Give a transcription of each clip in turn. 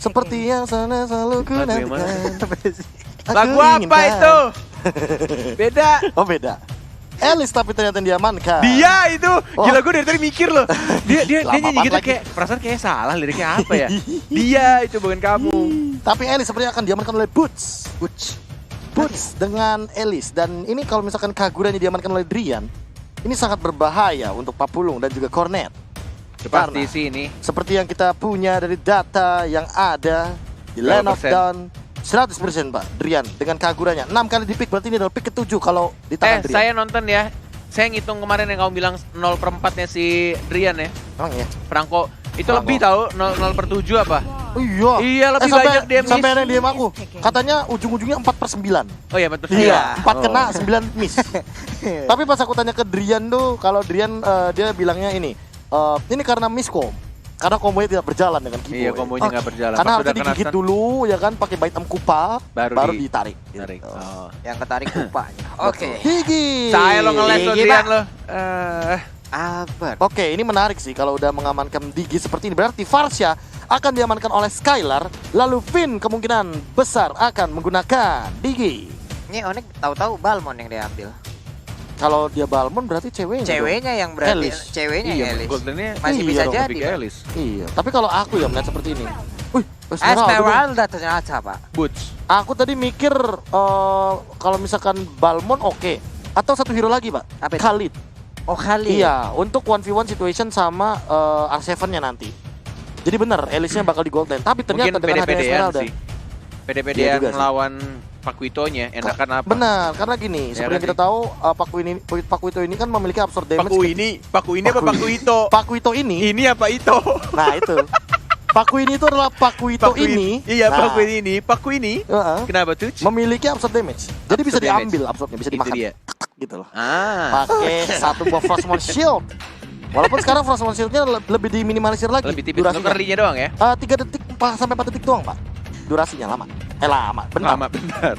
Seperti yang sana selalu ku Lagu yang mana? nantikan. Lagu apa itu? Beda. Oh beda. Alice tapi ternyata diamankan. Dia itu. Oh. Gila gue dari tadi mikir loh. Dia Lama nyanyi banget gitu lagi. kayak perasaan kayak salah liriknya apa ya? Dia itu bukan kamu. Tapi Alice sepertinya akan diamankan oleh Boots dengan Alice. Dan ini kalau misalkan Kaguranya diamankan oleh Drian, ini sangat berbahaya untuk Papulung dan juga Cornet. Pasti Karena sih ini. seperti yang kita punya dari data yang ada di Land of Dawn, 100% Pak, Drian dengan Kaguranya 6 kali di pick, berarti ini adalah pick ke-7 kalau di tangan Drian. Saya nonton ya. Saya ngitung kemarin yang kamu bilang 0/4-nya si Drian ya. Emang ya? Franco itu Franco. lebih tahu 0/7 apa? Oh iya. Iya, lebih sampai, banyak dia miss. sampai ada yang DM aku. Katanya ujung-ujungnya 4/9. Oh iya betul. Iya, 4 Oh. kena, 9 miss. Tapi pas aku tanya ke Drian tuh, kalau Drian dia bilangnya ini karena miskom. Karena kombonya tidak berjalan dengan keyboard. Iya, kombonya nggak berjalan. Karena Pas harusnya udah kena digigit stun, dulu ya kan pakai bait kupa baru ditarik. tarik. Gitu. Oh. Yang ketarik kupanya. Oke. Gigi. Saya lo ngeles lo Gigi, Drian Pak. lo. Albert. Oke, ini menarik sih kalau udah mengamankan Digi seperti ini. Berarti Varsha akan diamankan oleh Skylar, lalu Finn kemungkinan besar akan menggunakan Digi. Ini Onyx tahu-tahu Balmond yang diambil. Kalau dia Balmond berarti ceweknya. Ceweknya yang berarti Alice. ceweknya Iya, Alice. Goldennya Masih Iya bisa dong, jadi. Pick Pak. Alice. Iya, tapi kalau aku ya melihat seperti ini. Wih, Esmeralda. Esmeralda ternyata, Pak. Boots. Aku tadi mikir kalau misalkan Balmond oke. Atau satu hero lagi, Pak. Apa itu? Khalid. Oh, kali. Iya, untuk 1v1 situation sama R7-nya nanti. Jadi benar, Alice-nya bakal di golden. Tapi ternyata Mungkin dengan adanya pede-pedean Esmeralda. sih. Pede-pedean Iya juga sih. melawan Pakuitonya enakan apa? Benar, karena gini, Ya seperti yang kan kita tahu Pakuito ini kan memiliki absorb damage. Paku ini apa Pakuito? Pakuito ini. Ini apa itu? Nah, itu. Paku ini itu adalah Pakuito ini. Iya, Nah, Paku ini. Paku ini. heeh, Kenapa tuh? memiliki absorb damage. Jadi bisa Absorb damage. diambil absorbnya, bisa Itu dimakan. dia. Gitu loh. Ah, Pakai satu buah Frostmourne Shield. Walaupun sekarang Frostmourne Shield-nya lebih diminimalisir lagi lebih tipis. Untuk durasinya. kerinya doang ya? 3 detik sampai 4 detik doang, Pak. Durasinya lama. Lama, bentar. Lama bentar.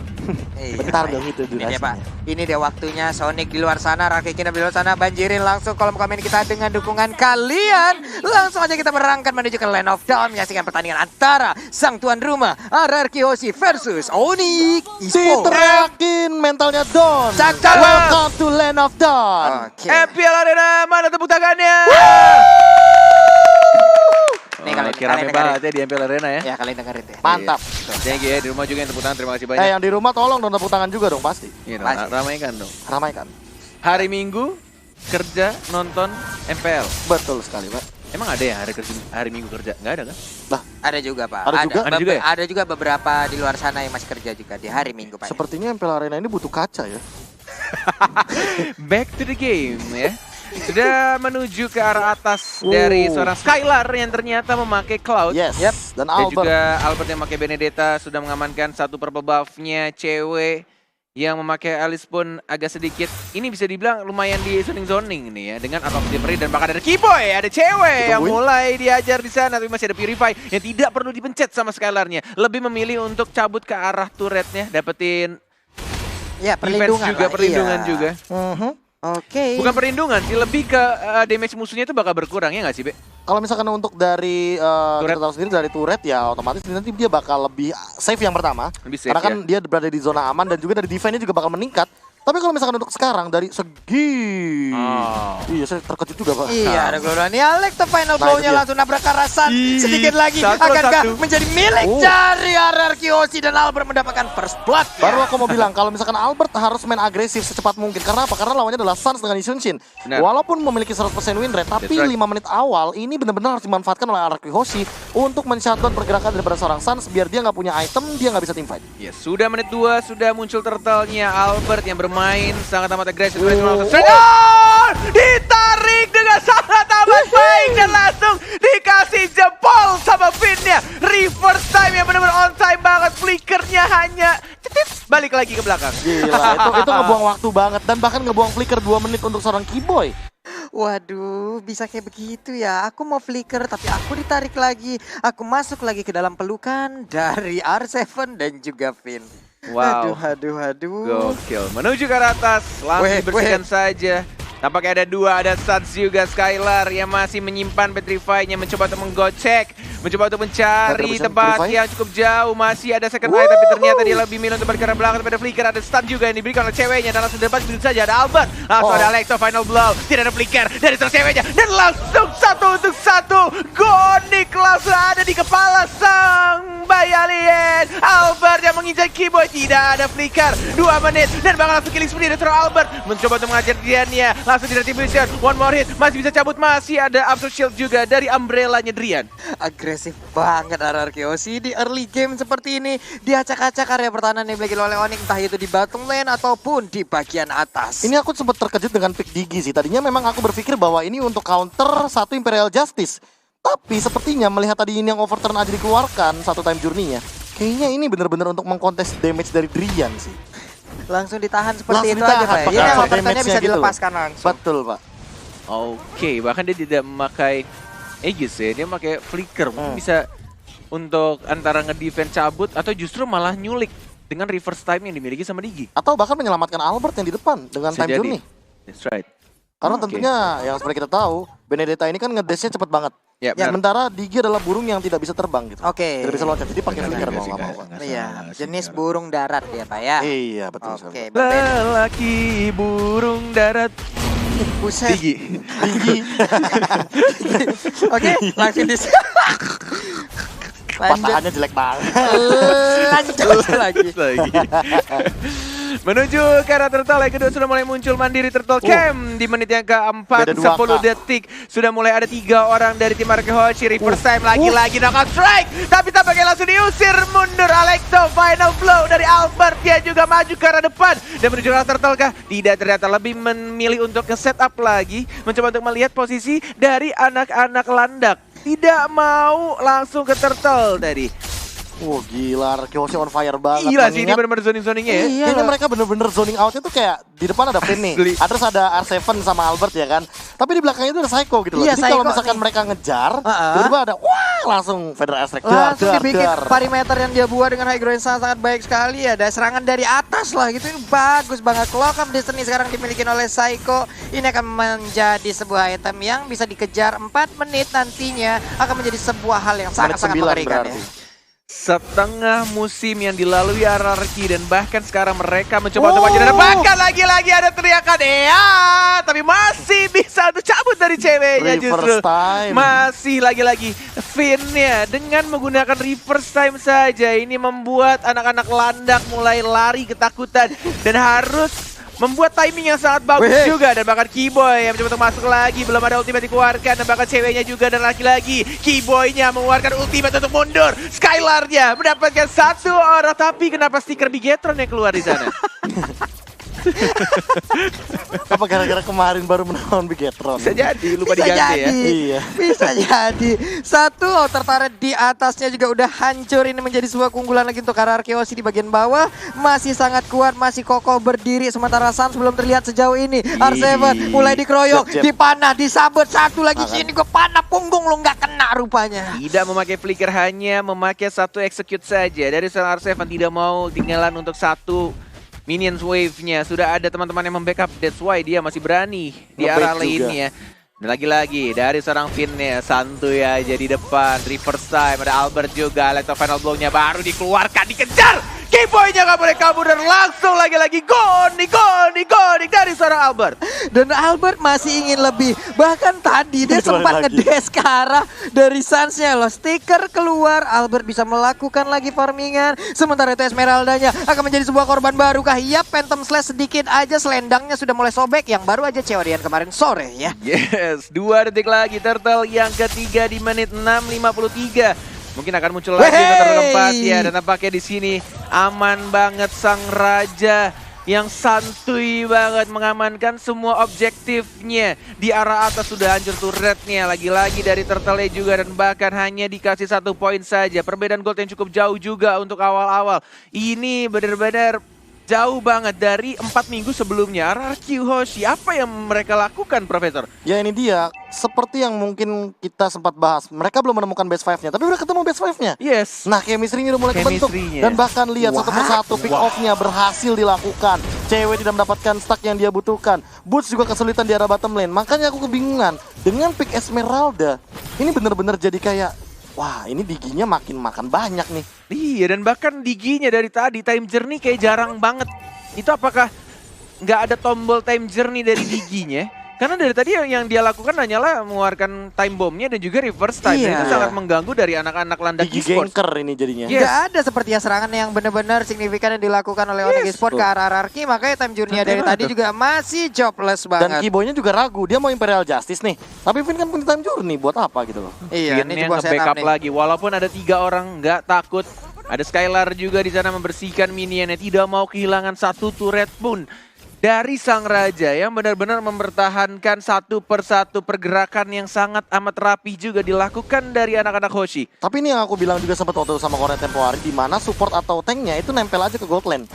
Iya, Bentar Pak. dong itu Ini dia, durasinya. Pak. Ini dia waktunya Sonic di luar sana, Rakyat Kingdom di luar sana. Banjirin langsung kolom komen kita dengan dukungan kalian. Langsung aja kita berangkat menuju ke Land of Dawn. Menyaksikan pertandingan antara sang tuan rumah RRQ Hoshi versus Onyx Esports. Diterakin mentalnya Dawn. Cakep. Welcome to Land of Dawn. Oke. MPL Arena, mana tepuk tangannya? Nih, kalian Kira rame dengerin. banget ya di MPL Arena ya. Ya, kalian dengerin deh. Mantap. Thank you ya, di rumah juga yang tepuk tangan, terima kasih banyak. Yang di rumah tolong dong tepuk tangan juga dong pasti. Iya dong, Pasti. ramaikan dong. Ramaikan. Hari Minggu kerja nonton MPL. Betul sekali, Pak. Emang ada ya hari Minggu kerja? Nggak ada kan? Ada juga, Pak. Ada juga? Ada juga ya? Ada juga beberapa di luar sana yang masih kerja juga di hari Minggu, Pak. Sepertinya MPL Arena ini butuh kaca ya. Back to the game ya. Sudah menuju ke arah atas dari seorang Skylar yang ternyata memakai Cloud. Yes. Yep. Dan Dan Albert. juga Albert yang memakai Benedetta sudah mengamankan satu purple buff-nya cewek. Yang memakai Alice pun agak sedikit, ini bisa dibilang lumayan di zoning ini ya. Dengan Atom Delivery dan bahkan ada Keyboy, ada cewek yang Ditungguin. mulai diajar di sana. Tapi masih ada Purify yang tidak perlu dipencet sama Skylarnya. Lebih memilih untuk cabut ke arah turretnya, dapetin Ya, defense perlindungan juga, lah, perlindungan iya. juga. Mhm. Oke. Bukan perlindungan sih, lebih ke damage musuhnya itu bakal berkurang ya nggak sih, Be? Kalau misalkan untuk dari Turret. kita tahu sendiri dari turret ya otomatis nanti dia bakal lebih safe yang pertama. Lebih safe Karena kan ya. dia berada di zona aman dan juga dari defense-nya juga bakal meningkat. Tapi kalau misalkan untuk sekarang dari segi iya saya terkejut juga, Pak. Iya, ada Gloria. Nih Alex tuh final Nah, itu blow-nya dia. langsung nabrak Karasan. Ih, Sedikit lagi satu lawan akankah satu. menjadi milik Oh. dari RRQ Hoshi dan Albert mendapatkan first blood. Baru aku mau bilang kalau misalkan Albert harus main agresif secepat mungkin. Karena apa? Karena lawannya adalah Suns dengan Isunshin. Benar. Walaupun memiliki 100% win rate, tapi That's right. 5 menit awal ini benar-benar harus dimanfaatkan oleh RRQ Hoshi untuk men-shutdown pergerakan daripada seorang Suns biar dia nggak punya item, dia nggak bisa teamfight. Ya, sudah menit 2, sudah muncul turtle-nya Albert yang bermain sangat amat agresif. Oh. Ditarik dengan sangat amat baik dan langsung dikasih jempol sama Finn-nya. Reverse time yang benar-benar on time banget. Flickernya hanya titit, balik lagi ke belakang. Gila, itu ngebuang waktu banget dan bahkan ngebuang flicker 2 menit untuk seorang Keyboy. Waduh, bisa kayak begitu ya. Aku mau flicker tapi aku ditarik lagi. Aku masuk lagi ke dalam pelukan dari R7 dan juga Finn. Wow. Aduh. Gokil. Menuju ke arah atas, langsung Weh, dibersihkan saja. Tampaknya ada dua, ada Suns juga Skylar yang masih menyimpan Petrify-nya, mencoba untuk menggocek, mencoba untuk mencari tempat yang cukup jauh. Masih ada second eye, tapi ternyata dia lebih milih untuk balik ke arah belakang. Tapi ada Flicker, ada stun juga yang diberikan oleh ceweknya, dan langsung depan begitu saja ada Albert. Langsung ada Alexo, final blow, tidak ada Flicker dari sang ceweknya, dan langsung 1-1. Gonik langsung ada di kepala sang Bayalien. Albert yang menginjak keyboard, tidak ada Flicker. 2 menit, dan bakal langsung killing spree dari seorang Albert. Mencoba untuk mengajar Drian-nya, langsung di retribution, one more hit, masih bisa cabut, masih ada Absolute Shield juga dari Umbrella-nya Drian. Agresif banget RRQ di early game seperti ini. Diacak-acak area pertahanan yang dimiliki oleh Onyx, entah itu di bottom lane ataupun di bagian atas. Ini aku sempat terkejut dengan pick Digi sih. Tadinya memang aku berpikir bahwa ini untuk counter satu Imperial Justice. Tapi sepertinya melihat tadi ini yang overturn aja dikeluarkan satu time journey-nya, kayaknya ini benar-benar untuk mengkontes damage dari Drian sih. Langsung ditahan seperti Langsung itu aja, ditahan, Pak. pakai Ini asal overturn-nya damage-nya bisa gitu. dilepaskan langsung. Betul, Pak. Oke, bahkan dia tidak memakai Aegis ya, dia memakai Flicker. Mungkin bisa untuk antara ngedefend cabut atau justru malah nyulik dengan reverse time yang dimiliki sama Digi. Atau bahkan menyelamatkan Albert yang di depan dengan Bisa time jadi. journey. That's right. Karena Oke. tentunya yang seperti kita tahu, Benedetta ini kan ngedashnya cepet banget. Ya, benar. Sementara Digi adalah burung yang tidak bisa terbang gitu. Oke. Tidak bisa loncat, jadi pakai flicker mau sih, nggak mau. nggak Pak. salah Iya, sih, jenis Kak. burung darat ya, Pak ya. Iya, betul Oke, sekali. berbeda. Lelaki burung darat Buset. Digi. Digi. Oke, langsung di Patahannya jelek banget. lanjut lagi. Menuju ke arah Turtle yang kedua sudah mulai muncul mandiri Turtle Camp di menit yang keempat, Beda 10 2K. detik sudah mulai ada 3 orang dari tim Arkehochi. Reverse time lagi-lagi knockout strike, tapi tampaknya langsung diusir mundur. Alexo, final blow dari Albert, dia juga maju ke arah depan dan menuju ke arah Turtle kah? Tidak, ternyata lebih memilih untuk nge-setup lagi, mencoba untuk melihat posisi dari anak-anak landak. Tidak mau langsung ke Turtle tadi. Wah gila, Arkehochi on fire banget. Gila sih ini Mengingat benar-benar zoning-zoningnya ya. Iya. kayaknya mereka bener-bener zoning outnya tuh kayak di depan ada Finn Asli. nih, terus ada R7 sama Albert ya kan. Tapi di belakangnya itu ada Psycho gitu loh. Iya, Jadi kalau Psycho misalkan nih. mereka ngejar, Heeh. tiba-tiba ada wah langsung Federal Airstrike. Langsung dibikin perimeter yang dia buat dengan high ground yang sangat baik sekali. Ada serangan dari atas lah gitu. Ini bagus banget. Clock of Destiny sekarang dimiliki oleh Psycho. Ini akan menjadi sebuah item yang bisa dikejar 4 menit nantinya. Akan menjadi sebuah hal yang sangat-sangat mengerikan ya. Setengah musim yang dilalui RRQ dan bahkan sekarang mereka mencoba untuk maju dan bahkan lagi-lagi ada teriakan tapi masih bisa untuk cabut dari ceweknya justru. Reverse time. Masih lagi-lagi Finn-nya dengan menggunakan reverse time saja ini membuat anak-anak landak mulai lari ketakutan dan harus membuat timing yang sangat bagus Weh. juga. Dan bahkan Keyboy yang mencoba untuk masuk lagi, belum ada ultimate dikeluarkan. Dan bahkan ceweknya juga dan laki-lagi Keyboy-nya mengeluarkan ultimate untuk mundur. Skylar-nya mendapatkan 1 orang, tapi kenapa stiker Bigetron yang keluar di sana? Apa gara-gara kemarin baru menang Bigetron? Bisa jadi, lupa Bisa diganti ya. jadi. Iya. Bisa jadi. Satu outer turret di atasnya juga udah hancur. Ini menjadi sebuah keunggulan lagi untuk Arkehochi di bagian bawah. Masih sangat kuat, masih kokoh berdiri. Sementara Suns belum terlihat sejauh ini. R7 mulai dikeroyok, Jab, jab. dipanah, disabet. Satu lagi Makan. sini gue panah punggung lo nggak kena rupanya. Tidak memakai flicker, hanya memakai 1 execute saja. Dari seorang R7 tidak mau tinggalan untuk 1 minions wave-nya. Sudah ada teman-teman yang membackup, that's why dia masih berani di Nge-bait arah juga. lane-nya. Dan lagi-lagi dari seorang Finn-nya, santuy aja di depan. Reverse time, ada Albert juga. Alexo final blow-nya baru dikeluarkan, dikejar. Keyboy-nya nggak boleh kabur dan langsung lagi-lagi gonik dari seorang Albert. Dan Albert masih ingin lebih. Bahkan tadi dia Dikeluarin sempat lagi. ngedes ke arah dari Suns-nya loh. Stiker keluar, Albert bisa melakukan lagi farmingan. Sementara itu Esmeralda-nya akan menjadi sebuah korban baru kah? Iya, Phantom Slash sedikit aja, selendangnya sudah mulai sobek. Yang baru aja Cewadian kemarin sore ya. Yes, 2 detik lagi. Turtle yang ketiga di menit 6.53. Mungkin akan muncul lagi Wey! untuk keempat ya. Dan nampaknya di sini aman banget sang raja yang santuy banget mengamankan semua objektifnya. Di arah atas sudah hancur turretnya. Lagi-lagi dari Turtle juga dan bahkan hanya dikasih 1 poin saja. Perbedaan gold yang cukup jauh juga untuk awal-awal. Ini benar-benar jauh banget dari 4 minggu sebelumnya. RRQ Hoshi, apa yang mereka lakukan, Profesor? Ya ini dia, seperti yang mungkin kita sempat bahas. Mereka belum menemukan best 5-nya, tapi udah ketemu best 5-nya. Yes. Nah, chemistry-nya udah mulai kebentuk. Chemistry-nya. Dan bahkan lihat satu persatu pick off-nya berhasil dilakukan. Cewek tidak mendapatkan stack yang dia butuhkan. Boots juga kesulitan di arah bottom lane. Makanya aku kebingungan. Dengan pick Esmeralda, ini bener-bener jadi kayak, wah ini diginya makin makan banyak nih. Iya, dan bahkan diginya dari tadi, time journey kayak jarang banget. Itu apakah nggak ada tombol time journey dari diginya? Karena dari tadi yang dia lakukan hanyalah mengeluarkan time bomb-nya dan juga reverse time. Dan Iya. itu sangat mengganggu dari anak-anak landak Digi esports. ganker ini jadinya. Yes. Nggak ada sepertinya serangan yang benar-benar signifikan yang dilakukan oleh Onyx Esports ke arah RRQ. Makanya time journey dari tadi juga masih jobless Dan banget. Kiboynya juga ragu, dia mau Imperial Justice nih. Tapi Vin kan punya time journey, buat apa gitu loh. Iya, ini Finnya juga nge-backup setup nih. lagi. Walaupun ada 3 orang, nggak takut. Ada Skylar juga di sana membersihkan minionnya. Tidak mau kehilangan satu turret pun. Dari sang raja yang benar-benar mempertahankan satu persatu pergerakan yang sangat amat rapi juga dilakukan dari anak-anak Hoshi. Tapi ini yang aku bilang juga sempat waktu sama Korea tempo hari, di mana support atau tanknya itu nempel aja ke gold lane.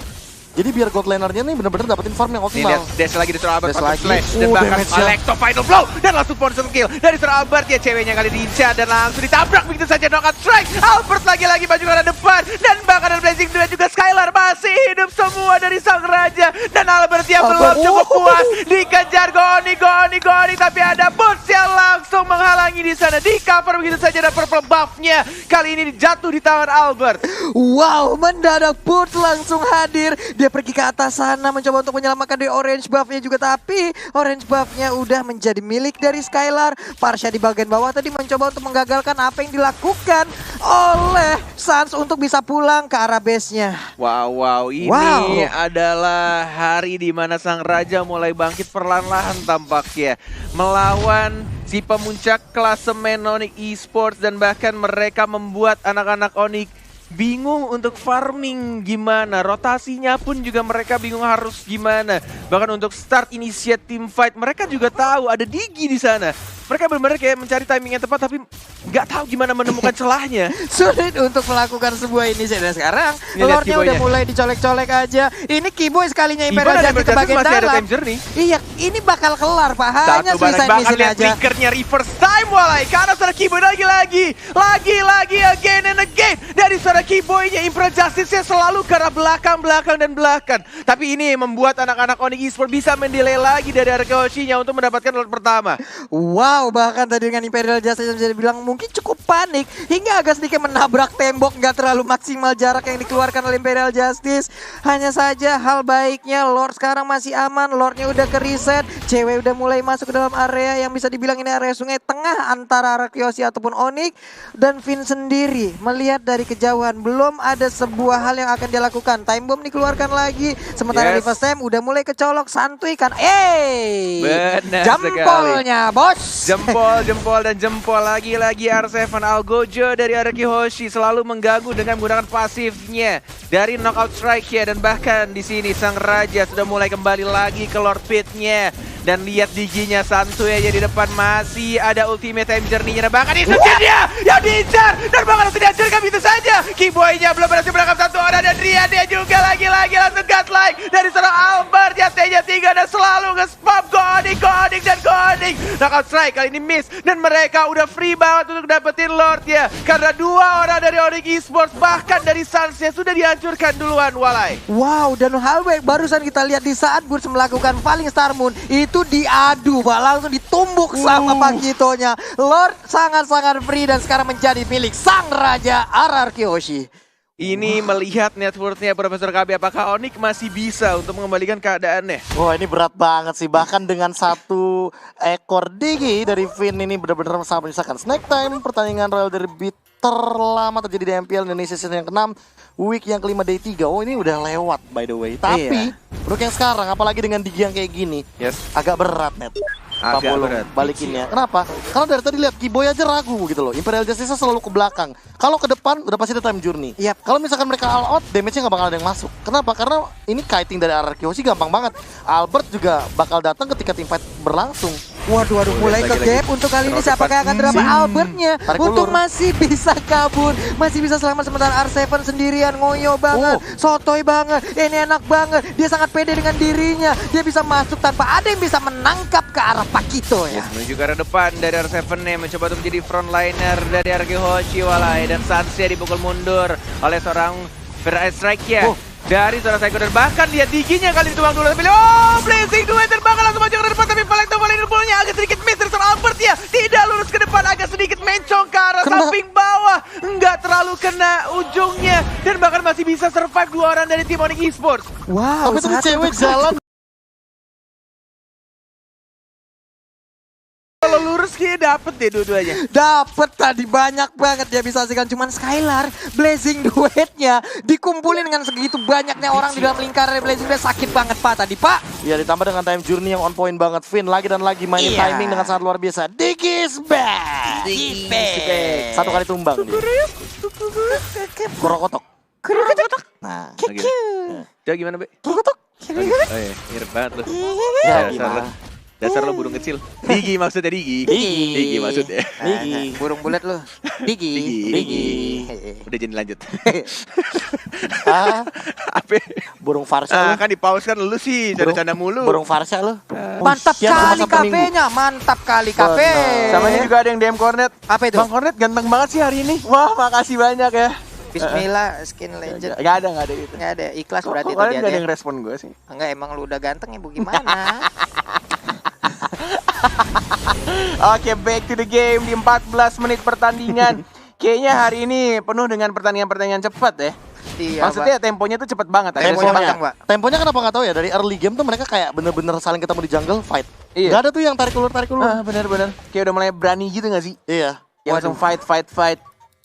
Jadi biar gold lanernya nih bener-bener dapetin farm yang Ini optimal. lihat dash lagi di Sir Albert, Dash pakai lagi. flash dan bahkan Damage-nya. Alecto final blow dan langsung poison kill dari Sir Albert. Ya ceweknya kali diincar dan langsung ditabrak begitu saja, knockout strike. Albert lagi-lagi maju ke arah depan dan bahkan ada Blazing Duel juga. Skylar masih hidup semua dari sang raja dan Albert yang belum cukup puas dikejar Goni, tapi ada Boots yang langsung menghalangi di sana, di cover begitu saja dan purple buff-nya kali ini jatuh di tangan Albert. Wow, mendadak Boots langsung hadir. Dia pergi ke atas sana mencoba untuk menyelamatkan dari orange buff-nya juga. Tapi orange buff-nya udah menjadi milik dari Skylar. Parsha di bagian bawah tadi mencoba untuk menggagalkan apa yang dilakukan oleh Sans untuk bisa pulang ke arah base-nya. Wow, ini Wow. adalah hari di mana sang raja mulai bangkit perlahan-lahan tampaknya. Melawan si pemuncak klasemen Onyx Esports dan bahkan mereka membuat anak-anak Onyx bingung untuk farming gimana, rotasinya pun juga mereka bingung harus gimana. Bahkan untuk start initiate team fight mereka juga tahu ada Digi di sana. Mereka benar-benar kayak mencari timing yang tepat tapi nggak tahu gimana menemukan celahnya. Sulit untuk melakukan sebuah inisiatif. Dan sekarang Ini lihat Lordnya udah Kiboynya. mulai dicolek-colek aja. Ini Kiboy sekalinya Even Imperial ada Justice ke Imperial bagian Justice masih ada dalam. time journey. Iya, ini bakal kelar Pak. Hanya Satu barang suicide bahkan mission lihat aja. triggernya reverse time mulai karena suara Keyboy lagi again and again dari suara Keyboynya. Imperial Justice-nya selalu ke arah belakang dan belakang. Tapi ini membuat anak-anak Onyx Esports bisa mendelay lagi dari RRQ Hoshi-nya untuk mendapatkan Lord pertama. Wow, bahkan tadi dengan Imperial Justice bisa dibilang mungkin cukup panik hingga agak sedikit menabrak tembok, nggak terlalu maksimal jarak yang dikeluarkan oleh Imperial Justice. Hanya saja hal baiknya Lord sekarang masih aman, Lordnya udah ke reset, cewek udah mulai masuk ke dalam area yang bisa dibilang ini area sungai tengah antara Rakyoshi ataupun Onyx. Dan Vin sendiri melihat dari kejauhan belum ada sebuah hal yang akan dia lakukan. Time bomb dikeluarkan lagi, sementara Yes. reverse time udah mulai kecolok, santuy kan. Benar Jempolnya bos. Jempol lagi-lagi R7 Algojo dari RRQ Hoshi selalu mengganggu dengan menggunakan pasifnya dari knockout strike ya. Dan bahkan di sini sang raja sudah mulai kembali lagi ke Lord Pit-nya. Dan lihat diginya santuy aja di depan, masih ada ultimate time journey-nya. Dan bahkan itu dia yang diincar dan bahkan langsung dihancurkan begitu saja. Keyboy-nya belum berhasil menangkap satu orang dan dia juga lagi-lagi langsung godlike dari seorang Albert. Ya stage-nya 3 dan selalu nge-spam Goning dan Goning. Knockout strike kali ini miss dan mereka udah free banget untuk dapetin Lord ya. Karena 2 orang dari Onyx Esports bahkan dari Suns-nya sudah dihancurkan duluan Walai. Wow, dan hal baik barusan kita lihat di saat Boots melakukan Falling Star Moon itu diadu Pak, langsung ditumbuk sama Pagitonya. Lord sangat-sangat free dan sekarang menjadi milik sang raja RRQ Hoshi. Ini melihat net worth-nya Profesor KB, apakah Onyx masih bisa untuk mengembalikan keadaannya? Wah ini berat banget sih, bahkan dengan satu ekor Digi dari Vin ini benar-benar sangat menyisakan. Snack time, pertandingan Royal Derby terlama terjadi di MPL Indonesia season yang ke-6, week yang kelima day 3. Oh ini udah lewat by the way. Tapi untuk yang sekarang, apalagi dengan Digi yang kayak gini, agak berat net. Agak Bolong berat. balikinnya. Kenapa? Karena dari tadi lihat Keyboy aja ragu gitu loh. Imperial Justice selalu ke belakang. Kalau ke depan udah pasti ada time journey. Yap. Kalau misalkan mereka all out, damage-nya nggak bakal ada yang masuk. Kenapa? Karena ini kiting dari RRQ sih gampang banget. Albert juga bakal datang ketika team fight berlangsung. Waduh, mulai ke gap untuk kali ini siapakah yang akan drama Albertnya. Tarik Untuk ulur. masih bisa kabur, masih bisa selamat sementara R7 sendirian ngoyo banget, sotoy banget, ini enak banget. Dia sangat pede dengan dirinya, dia bisa masuk tanpa ada yang bisa menangkap ke arah Pakito ya. Menuju ke arah depan dari R7 nih, mencoba untuk menjadi frontliner dari Arkihoshi walai. Dan Sansia dipukul mundur oleh seorang Strike ya. Dari seorang Psycho dan bahkan dia diginya kali dituang dulu tapi Blazing Duet dan bahkan langsung maju ke depan tapi Paletto Valentinnya agak sedikit miss dari seorang Albert ya. Tidak lurus ke depan, agak sedikit mencong ke arah samping bawah. Enggak terlalu kena ujungnya dan bahkan masih bisa survive 2 orang dari tim Onyx Esports. Wow, Tapi tadi cewek jalan. Kalau lurus kayaknya dapet deh dua-duanya. Dapet tadi banyak banget dia bisa hasilkan, cuman Skylar Blazing Duetnya dikumpulin dengan segitu banyaknya orang di dalam lingkaran Blazing Duet, sakit banget Pak tadi Pak. Ya ditambah dengan time journey yang on point banget. Finn lagi dan lagi mainin Iya. timing dengan sangat luar biasa. Digis back. Satu kali tumbang dia. Kurokotok. Nah, Coba gimana, Be? Kurokotok. Oh iya, mirip banget lu. ya Dasar gimana? lu. Dasar lu burung kecil. Digi maksudnya Digi. Digi. Digi maksudnya. Digi. Burung bulat lu. Digi. Digi. Udah jadi lanjut. Ah, Apa? burung Farsha lu. Kan di pause kan lu sih, canda-canda mulu. Burung Farsha lu. Mantap Siap, kali masa Sabtu Minggu. kafenya, mantap kali kafe. Benar. Sama ini juga ada yang DM Cornet. Apa itu? Bang Cornet ganteng banget sih hari ini. Wah, makasih banyak ya. Bismillah, skin legend. Gak ada gitu. Nggak ada, ikhlas Kok berarti itu kalian dia. gak ada yang respon gue sih? Enggak, emang lu udah ganteng ya, bu gimana? Oke, back to the game di 14 menit pertandingan. Kayaknya hari ini penuh dengan pertandingan-pertandingan cepat ya. Iya, Maksudnya temponya tuh cepet banget. Ada Temponya sempat- kencang, Pak. Temponya kenapa nggak tahu ya, dari early game tuh mereka kayak bener-bener saling ketemu di jungle fight. Iya. Gak ada tuh yang tarik ulur. bener-bener. Kayak udah mulai berani gitu gak sih? Iya. Ya langsung fight.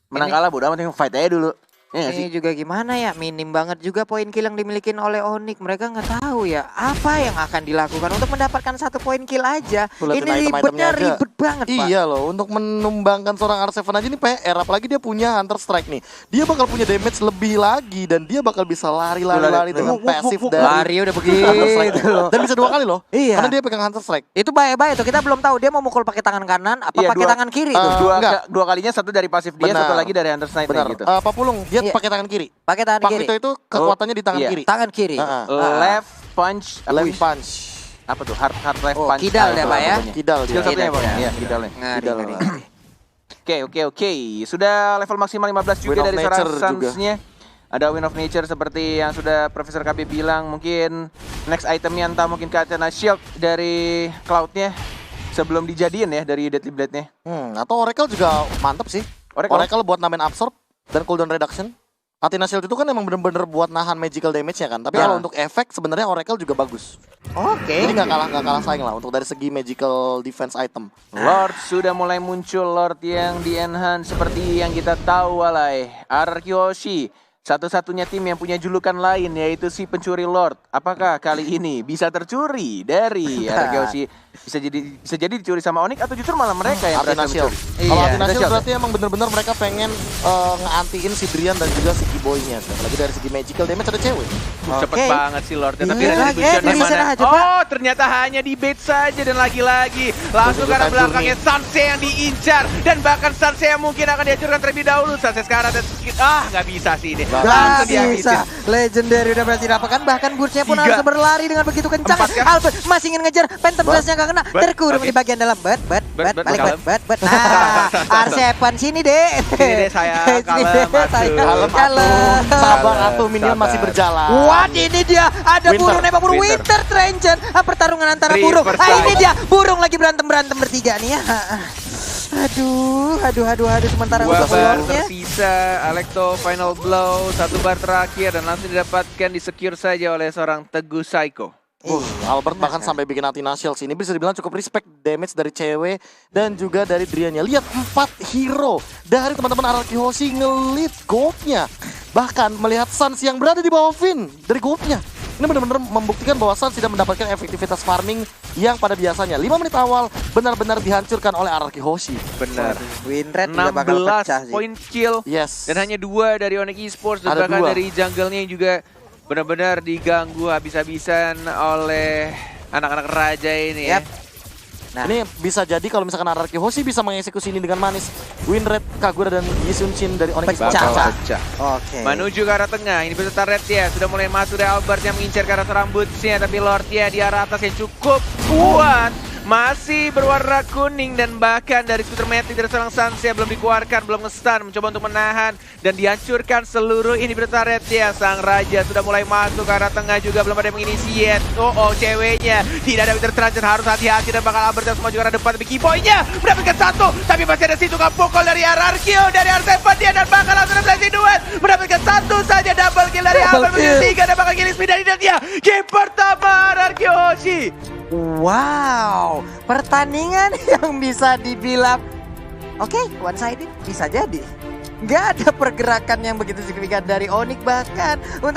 Menang kalah bodo amat, yang fight aja dulu. Iya gak sih? Ini juga gimana ya, minim banget juga poin kill yang dimiliki oleh Onyx. Mereka nggak tahu ya apa yang akan dilakukan untuk mendapatkan 1 poin kill aja. Tuh, liatin Ini item-itemnya ribetnya aja. ribet banget Pak. Iya loh, untuk menumbangkan seorang R7 aja ini PR, apalagi dia punya Hunter Strike nih. Dia bakal punya damage lebih lagi dan dia bakal bisa lari dengan pasif dari Lari udah Hunter Strike. begitu loh. Dan bisa 2 kali loh. Iya. Karena dia pegang Hunter Strike. Itu bahaya tuh, kita belum tahu dia mau mukul pakai tangan kanan apa Iya, pakai dua- tangan kiri tuh. enggak. Dua kalinya, satu dari pasif dia, Benar. satu lagi dari Hunter Sniper Benar. gitu. Papulung, dia Iya. pakai tangan kiri. Pakai tangan Pak kiri. itu kekuatannya di tangan Iya. kiri. Tangan kiri. Left punch, Left punch. apa tuh? Hard left Oh, punch. kidal itu ya, Pak, ya? namanya. Kidal dia. Skill satunya Kidal, Pak. ya. Iya, kidalnya. Ngari, Kidal. ngari. Oke. Sudah level maksimal 15 juga Win of dari seorang Nature juga. Suns-nya. Ada Win of Nature seperti yang sudah Profesor KB bilang. Mungkin next itemnya entah mungkin Katana Shield dari Cloud-nya sebelum dijadiin ya dari Deadly Blade-nya. Atau Oracle juga mantep sih. Oracle? Oracle buat namain absorb dan cooldown reduction. Athena Shield itu kan emang bener-bener buat nahan magical damage-nya kan. Tapi kalau untuk efek sebenarnya Oracle juga bagus. Oke. Jadi nggak kalah saing lah untuk dari segi magical defense item. Lord sudah mulai muncul, Lord yang di enhance seperti yang kita tahu walai. Arkihoshi, satu-satunya tim yang punya julukan lain yaitu si pencuri Lord. Apakah kali ini bisa tercuri dari Arkihoshi? Bisa jadi dicuri sama Onyx atau justru malah mereka yang Athena berhasil Shield. mencuri? Kalau Iya, Athena Athena Shield Shield berarti emang bener-bener mereka pengen ngeantiin si Brian dan juga si Keyboy-nya. Apalagi dari segi magical damage ada cewek. Cepet Oke. banget sih Lord. Tapi Iya, retribution bisa mana? aja, Pak. Oh, ternyata hanya di bait saja dan lagi-lagi langsung Begitu karena time belakangnya Sanse yang diincar dan bahkan Sanse yang mungkin akan dihancurkan terlebih dahulu. Sanse sekarang ada sedikit nggak bisa sih ini. Nggak Langsung Gak bisa. dihabisin. Legendary udah berhasil didapatkan. Bahkan Burst-nya pun 3. harus berlari dengan begitu kencang. 4 kan? Albert masih ingin ngejar. Phantom Blast-nya gak kena. Terkurung Oke. di bagian dalam. Bet. Bet, Balik kalem. bet. Nah, R7 sini deh. Sini deh, sayang. Sini Kalem, deh, atuh. sayang. Kalem, sabar Sabar, atuh, minion sabar. masih berjalan. What, ini dia ada Winter. burung nembak burung Winter. Winter Trenchen. Pertarungan antara River burung. Ini Side. dia burung lagi berantem bertiga nih ya. Aduh. Sementara 2 untuk bar peluangnya. tersisa. Alecto final blow. 1 bar terakhir dan langsung didapatkan di-secure saja oleh seorang Teguh Psycho. Albert bahkan sampai bikin Athena Shield. Ini bisa dibilang cukup respect damage dari cewek dan juga dari Driannya. Lihat 4 hero dari teman-teman Arkihoshi ngelit goldnya. Bahkan melihat Suns yang berada di bawah Finn dari goldnya. Ini benar-benar membuktikan bahwa Suns tidak mendapatkan efektivitas farming yang pada biasanya 5 menit awal benar-benar dihancurkan oleh Arkihoshi. Benar. Win rate juga bakal pecah 16 sih. point kill. Yes. Dan hanya 2 dari Onyx Esports dan Ada bahkan 2. dari jungle-nya yang juga benar-benar diganggu habis-habisan oleh anak-anak raja ini ya. Yap. Nah. Ini bisa jadi kalau misalkan Araki Hoshi bisa mengeksekusi ini dengan manis. Win rate Kagura dan Yisun Shin dari Onyx Pecah. Esports. Bakal pecah. Oke. Menuju ke arah tengah, ini peserta red ya sudah mulai masuk dari Albert yang mengincar ke arah serang bootsnya, tapi Lord ya di arah atas yang cukup kuat. Masih berwarna kuning dan bahkan dari skuter metik dari seorang Sansia belum dikeluarkan, belum nge-stun, mencoba untuk menahan dan dihancurkan seluruh ini peserta red ya. Sang Raja sudah mulai masuk ke arah tengah juga, belum ada yang menginisiat. Oh ceweknya tidak ada Winter Transit, harus hati-hati dan bakal Albert yang semua juga arah depan, tapi keypointnya mendapatkan satu, tapi masih ada situ pukul dari Ararkio, dari R7 dia dan bakal langsung blessing duet mendapatkan satu saja double kill dari Albert menjadi 3 dan bakal killing speed dari dia. Game pertama Ararkio Hoshi. Wow, pertandingan yang bisa dibilang oke, one sided bisa jadi. Nggak ada pergerakan yang begitu signifikan dari Onyx, bahkan untuk